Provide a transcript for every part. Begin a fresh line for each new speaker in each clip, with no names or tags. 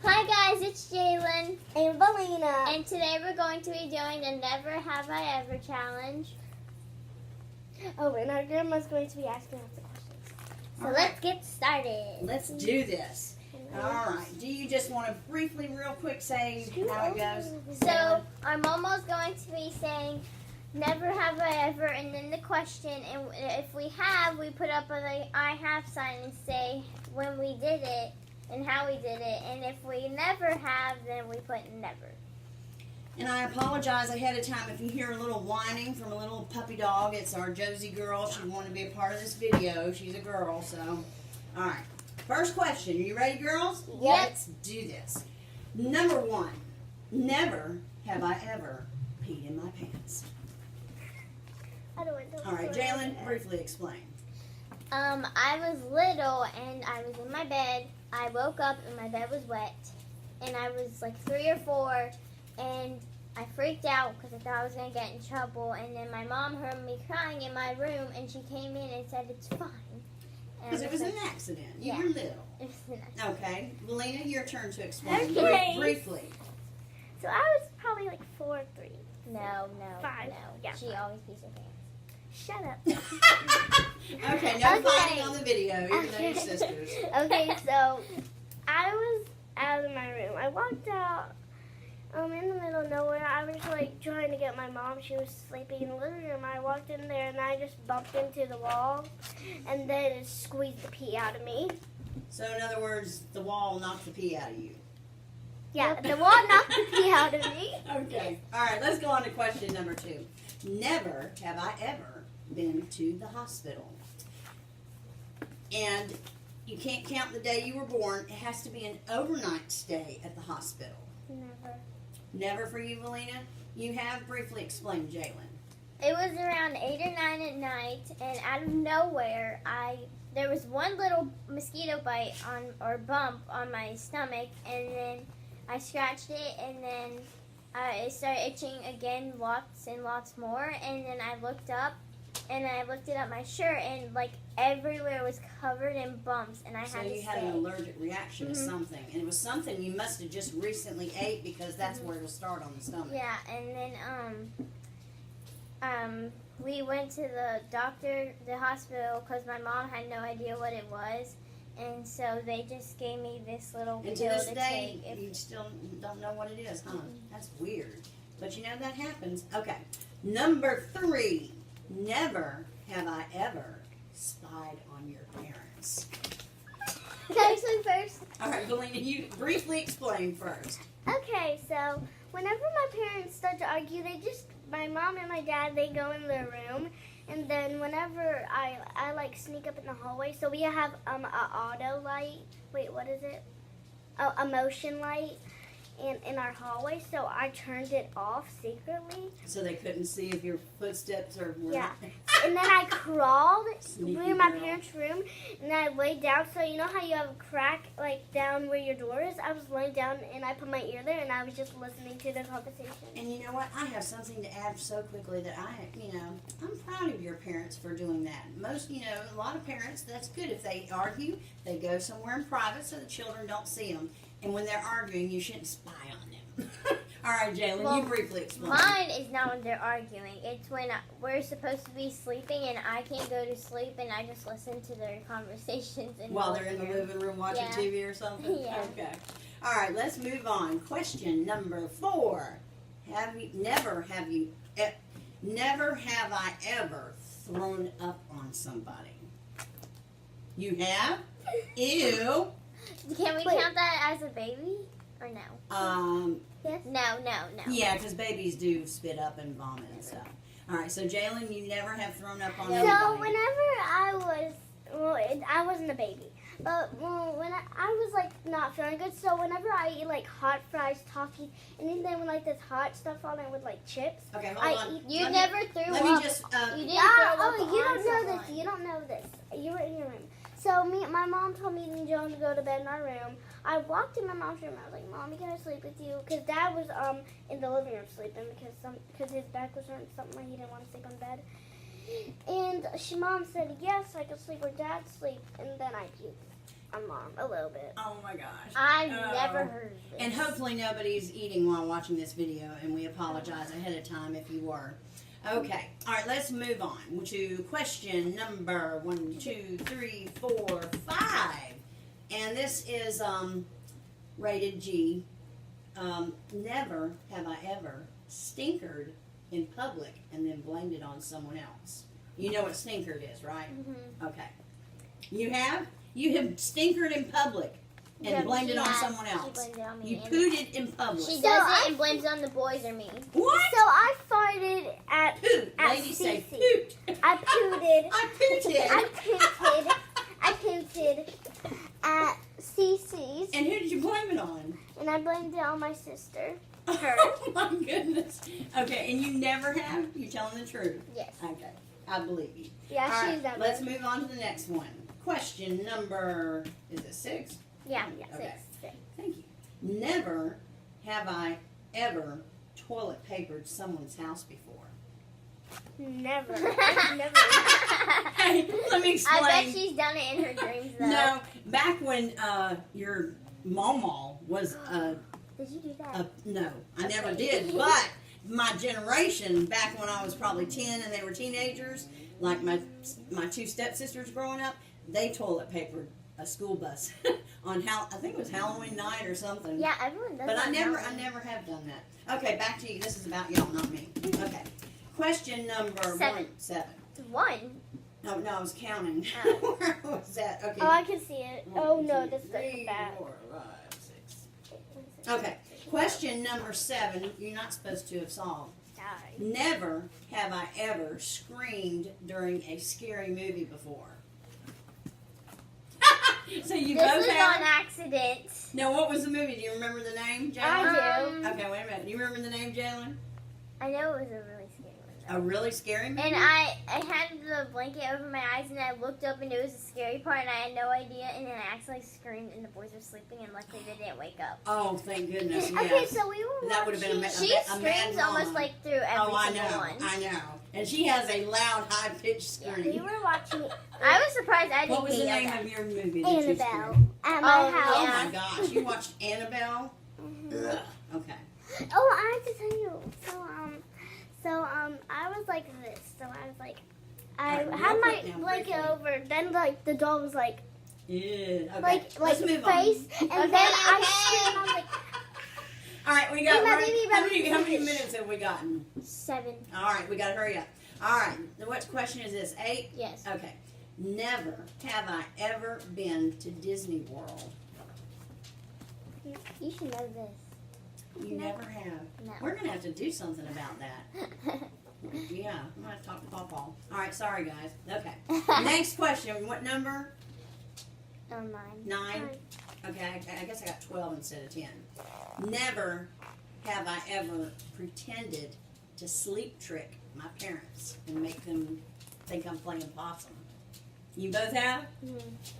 Hi guys, it's Jaylin
And Velena.
and today we're going to be doing the Never Have I Ever challenge.
Oh, and our grandma's going to be asking us the questions.
So
All
let's get started.
Let's do this. All right. Do you just want to briefly, real quick, say how it goes?
So our Momo's going to be saying Never Have I Ever, and then the question, and if we have, we put up a I have sign and say when we did it and how we did it, and if we never have, then we put never.
And I apologize ahead of time if you hear a little whining from a little puppy dog. It's our Josie girl. She wanted to be a part of this video. She's a girl, so. All right. First question. Are you ready, girls?
Yep.
Let's do this. Number 1. Never have I ever peed in my pants.
I don't know.
All right, Jaylin, briefly explain.
I was little and I was in my bed. I woke up and my bed was wet, and I was like 3 or 4, and I freaked out because I thought I was going to get in trouble, and then my mom heard me crying in my room, and she came in and said, it's fine.
Because it was an accident. You were little.
It was an accident.
Okay. Velena, your turn to explain
Okay.
briefly.
So I was probably like 4 or 3.
No.
5.
No.
Yeah.
She always pees her pants.
Shut up.
Okay, no
Okay.
fighting on the video, even though you're
Okay.
sisters.
Okay, so I was out of my room. I walked out in the middle of nowhere. I was like trying to get my mom. She was sleeping in the living room. I walked in there and I just bumped into the wall, and then it squeezed the pee out of me.
So, in other words, the wall knocked the pee out of you.
Yeah, the wall knocked the pee out of me.
Okay. All right, let's go on to question number 2. Never have I ever been to the hospital. And you can't count the day you were born. It has to be an overnight stay at the hospital.
Never.
Never for you, Velena? You have briefly explained, Jaylin.
It was around 8 or 9 at night, and out of nowhere, there was one little mosquito bite or bump on my stomach, and then I scratched it, and then it started itching again, lots and lots more, and then I looked up, and I lifted up my shirt, and like everywhere was covered in bumps, and I
So
had to
you had
stay.
an allergic reaction to something. And it was something you must have just recently ate, because that's where it'll start on the stomach.
Yeah, and then we went to the doctor, the hospital, because my mom had no idea what it was, and so they just gave me this little
And to
pill
this
to
day,
take.
you still don't know what it is, huh? That's weird. But you know that happens. Okay. Number 3. Never have I ever spied on your parents.
Can I explain first?
All right, Velena, you briefly explain first.
Okay, so whenever my parents start to argue, my mom and my dad, they go in their room, and then whenever I like sneak up in the hallway, so we have a auto light. Wait, what is it? Oh, a motion light in our hallway, so I turned it off secretly.
So they couldn't see if your footsteps were
Yeah. And then I crawled
Sneaky
through my
girl.
parents' room, and I laid down. So you know how you have a crack like down where your door is? I was laying down, and I put my ear there, and I was just listening to the conversation.
And you know what? I have something to add so quickly that I'm proud of your parents for doing that. Most, a lot of parents, that's good. If they argue, they go somewhere in private so the children don't see them. And when they're arguing, you shouldn't spy on them. All right, Jaylin,
Well,
you briefly explain.
Mine is not when they're arguing. It's when we're supposed to be sleeping and I can't go to sleep, and I just listen to their conversations.
While they're in the living room watching
Yeah.
TV or something?
Yeah.
Okay. All right, let's move on. Question number 4. Never have I ever thrown up on somebody. You have? Ew.
Can we
Wait.
count that as a baby or no?
Yes.
No.
Yeah, because babies do spit up and vomit and stuff. All right, so Jaylin, you never have thrown up on
So
anybody.
whenever I wasn't a baby, but when I was like not feeling good, so whenever I eat like hot fries, Takis, anything with like this hot stuff on it with like chips,
Okay,
I
hold on.
eat-
You
Let
never
me,
threw
let
up.
me just,
You didn't
Yeah,
throw up
oh, you
on
don't know
someone.
this. You don't know this. You were in your room. So my mom told me and Joan to go to bed in our room. I walked in my mom's room. I was like, "Mommy, can I sleep with you?" Because Dad was in the living room sleeping because his back was hurting, something like he didn't want to sleep on bed. And Mom said yes, I could sleep where Dad sleep, and then I puked. Mom, a little bit.
Oh my gosh.
I've
Oh.
never heard of this.
And hopefully nobody's eating while watching this video, and we apologize ahead of time if you were. Okay, all right, let's move on to question number 1, 2, 3, 4, 5. And this is rated G. Never have I ever stinkered in public and then blamed it on someone else. You know what stinkered is, right?
Mm-hmm.
Okay. You have? You have stinkered in public and blamed it on someone
She
else.
blamed it on me.
You
and
pooted in public.
She
So
does
I-
it and blames it on the boys or me.
What?
So I farted at
Poot.
at
Ladies say
Cece.
poot.
I pooted.
I pooted.
I pooted at Cece's,
And who did you blame it on?
and I blamed it on my sister. Her.
Oh my goodness. Okay, and you never have? You're telling the truth.
Yes.
Okay, I believe you.
Yeah,
All right,
she's never.
let's move on to the next one. Question number, is it 6?
Yeah.
Okay.
Six.
Thank you. Never have I ever toilet papered someone's house before.
Never. I've never.
Hey, let me explain.
I bet she's done it in her dreams though.
No, back when your mama was
Did you do that?
no, I never did. But my generation, back when I was probably 10 and they were teenagers, like my 2 stepsisters growing up, they toilet papered a school bus on I think it was Halloween night or something.
Yeah, everyone does
But
that
I
now.
never have done that. Okay, back to you. This is about y'all, not me. Okay. Question number
7.
7.
It's 1.
No, I was counting.
Oh.
Where was that? Okay.
Oh, I can see it. Oh
1,
no,
2,
that's
3,
bad.
4, 5, 6. Okay. Question number 7. You're not supposed to have solved.
Die.
Never have I ever screamed during a scary movie before. So you
This
both
was
have?
on accident.
Now, what was the movie? Do you remember the name, Jaylin?
I
do.
Okay, wait a minute. Do you remember the name, Jaylin?
I know it was a really scary one.
A really scary movie?
And I had the blanket over my eyes, and I looked up, and it was a scary part, and I had no idea, and then I accidentally screamed, and the boys were sleeping, and luckily they didn't wake up.
Oh, thank goodness, yes.
Okay, so we were
That would have been a
watching-
She
a mad
screams almost
mama.
like through every
Oh, I
single
know,
one.
I know. And she has a loud, high-pitched
We
scream.
were watching
I was surprised I didn't
What was the
hear
name
that.
of your movie that you
Annabelle
screamed?
at my
Oh,
house.
Oh,
yeah.
my gosh. You watched Annabelle? Ugh. Okay.
Oh, I have to tell you. So I was like this. So I was like, I
Alright,
had
real
my
quick now,
blanket
briefly.
over. Then like the doll was like,
Yeah. Okay.
like
Let's move on.
face, and
Okay,
then I
okay.
screamed. I was like,
All right, we got.
Hey, my
we're-
baby,
how
my
many
baby.
minutes have we gotten?
7.
All right, we got to hurry up. All right. What question is this? 8?
Yes.
Okay. Never have I ever been to Disney World.
You should know this.
You never have.
No.
We're gonna have to do something about that. Yeah, I'm gonna have to talk to Pawpaw. All right, sorry guys. Okay. Next question. What number?
9.
9. Okay, I guess I got 12 instead of 10. Never have I ever pretended to sleep trick my parents and make them think I'm playing possum. You both have?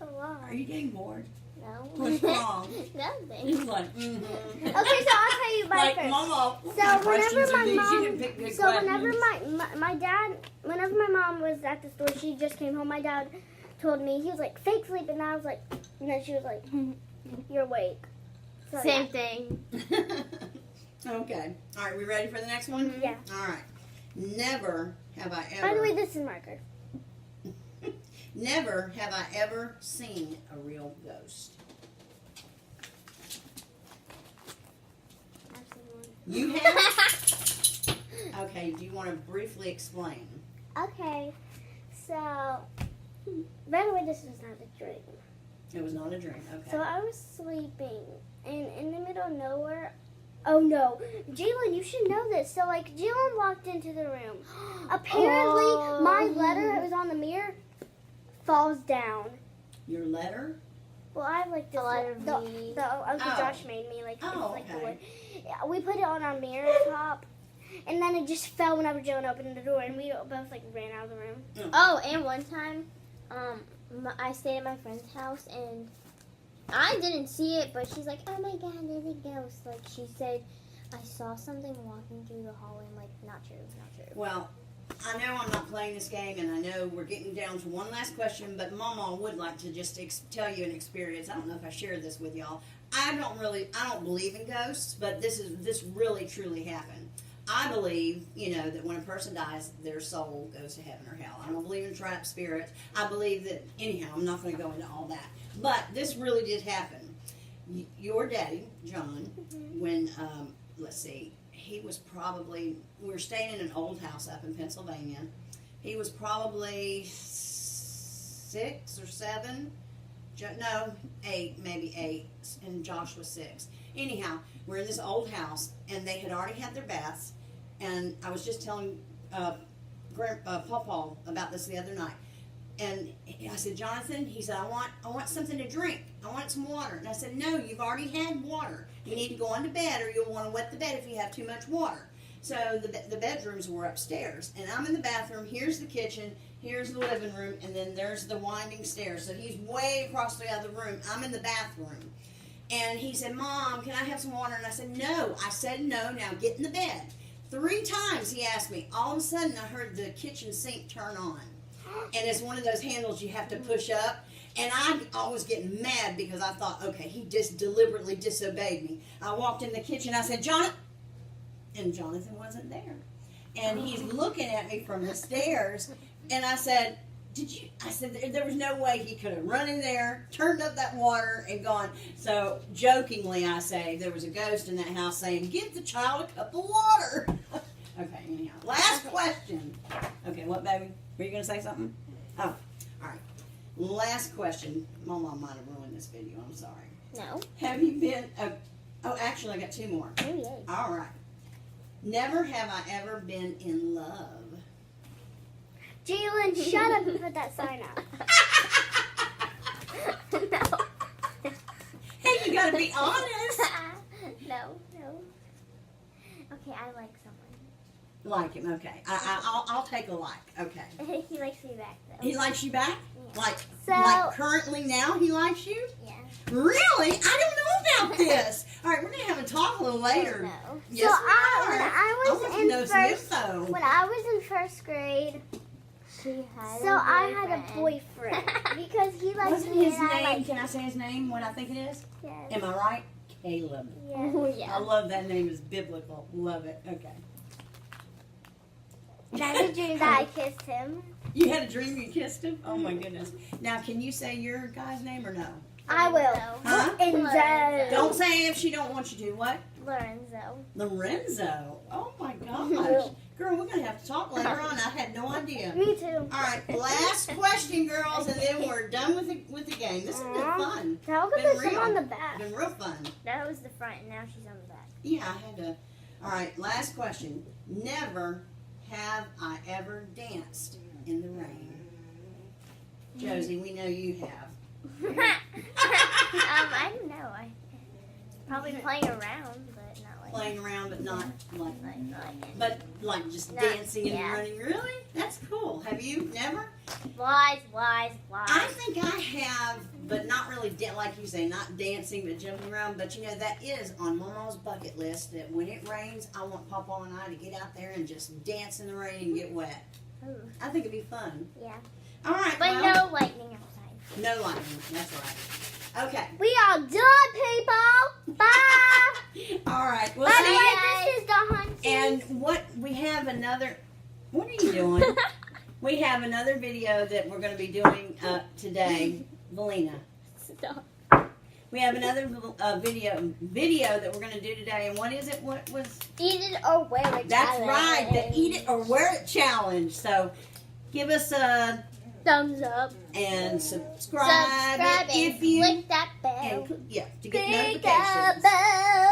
a lot.
Are you getting bored?
No.
What's wrong?
Nothing.
He's like, mm-hmm.
Okay, so I'll tell you my
Like,
first.
Mama, what
So
kind of questions
whenever
are
my
these? You
mom,
didn't pick good
so
questions.
whenever my dad, whenever my mom was at the store, she just came home. My dad told me, he was like, fake sleep, and I was like, and then she was like, you're awake. So,
Same
yeah.
thing.
Okay. All right, we ready for the next one?
Yeah.
All right. Never have I ever.
By the way, this is marker.
Never have I ever seen a real ghost. You have? Okay, do you want to briefly explain?
Okay, so by the way, this was not a dream.
It was not a dream. Okay.
So I was sleeping, and in the middle of nowhere. Oh no, Jaylin, you should know this. So like, Jaylin walked into the room. Apparently, my letter that was on the mirror falls down.
Your letter?
Well, I have like this.
The letter
the,
V.
the Uncle
Oh.
Josh made me like.
Oh,
it's like the
okay.
wood. Yeah, we put it on our mirror top, and then it just fell whenever Jaylin opened the door, and we both like ran out of the room.
Oh, and one time, I stayed at my friend's house, and I didn't see it, but she's like, oh my god, there's a ghost. Like, she said, I saw something walking through the hallway. I'm like, not true, not true.
Well, I know I'm not playing this game, and I know we're getting down to one last question, but Mama would like to just tell you an experience. I don't know if I shared this with y'all. I don't believe in ghosts, but this really truly happened. I believe, that when a person dies, their soul goes to heaven or hell. I don't believe in trapped spirits. I believe that, anyhow, I'm not going to go into all that. But this really did happen. Your daddy, John, when, let's see, he was probably, we were staying in an old house up in Pennsylvania. He was probably 6 or 7. No, 8, maybe 8, and Josh was 6. Anyhow, we're in this old house, and they had already had their baths, and I was just telling Pawpaw about this the other night. And I said, Jonathan, he said, I want something to drink. I want some water. And I said, no, you've already had water. You need to go on to bed, or you'll want to wet the bed if you have too much water. So the bedrooms were upstairs, and I'm in the bathroom. Here's the kitchen. Here's the living room, and then there's the winding stairs. So he's way across the other room. I'm in the bathroom. And he said, Mom, can I have some water? And I said, no. I said, no, now get in the bed. 3 times he asked me. All of a sudden, I heard the kitchen sink turn on. And it's one of those handles you have to push up. And I was getting mad because I thought, okay, he just deliberately disobeyed me. I walked in the kitchen. I said, Jonathan. And Jonathan wasn't there. And he's looking at me from the stairs. And I said, I said, there was no way he could have run in there, turned up that water, and gone. So, jokingly, I say, there was a ghost in that house saying, give the child a cup of water. Okay, anyhow. Last question. Okay, what, baby? Were you going to say something? Oh, all right. Last question. Mama might have ruined this video. I'm sorry.
No.
Have you been... actually, I got 2 more.
Oh, yay.
All right. Never have I ever been in love.
Jaylin, shut up and put that sign up.
No.
Hey, you got to be honest.
No. Okay, I like someone.
Like him, okay. I'll take a like, okay.
He likes me back, though.
He likes you back?
Yeah.
Like currently now he likes you?
Yeah.
Really? I don't know about this. All right, we're going to have a talk a little later.
No.
Yes,
So
we
when
are.
I was
want to
in
know some
first-
info.
When I was in 1st grade, I had a boyfriend because he liked
Wasn't
me
his
and I
name,
liked
can I say his name, what I think it is?
Yes.
Am I right? Caleb.
Yes.
Oh, yeah.
I love that name. It's biblical. Love it. Okay.
And I had a dream that I kissed him.
You had a dream you kissed him? Oh my goodness. Now, can you say your guy's name or no?
I will.
Huh?
Enzo.
Don't say if she don't want you to. What?
Lorenzo.
Lorenzo. Oh my gosh. Girl, we're going to have to talk later on. I had no idea.
Me too.
All right, last question, girls, and then we're done with the game. This has been fun.
How come
Been
there's some
real.
on the back?
Been real fun.
That was the front, and now she's on the back.
Yeah, I had to. All right, last question. Never have I ever danced in the rain. Josie, we know you have.
I don't know. I probably playing around, but not like
Playing around, but not
like
but like just
No,
dancing and
yeah.
running. Really? That's cool. Have you never?
lies.
I think I have, but not really, like you say, not dancing, but jumping around. But you know, that is on Mama's bucket list, that when it rains, I want Papa and I to get out there and just dance in the rain and get wet.
Ooh.
I think it'd be fun.
Yeah.
All right,
But
well,
no lightning outside.
no lightning. That's right. Okay.
We are done, people. Bye.
All right. Well,
By the
see,
way, this is the hunt.
and what we have another. What are you doing? We have another video that we're going to be doing today, Velena.
Stop.
We have another video that we're going to do today, and what is it? What was?
Eat it or wear it.
That's
challenge.
right, the Eat It or Wear It challenge. So, give us a
Thumbs up.
and subscribe
Subscribe
if
and
you
click that bell.
and, yeah, to get
Click
notifications.
that bell.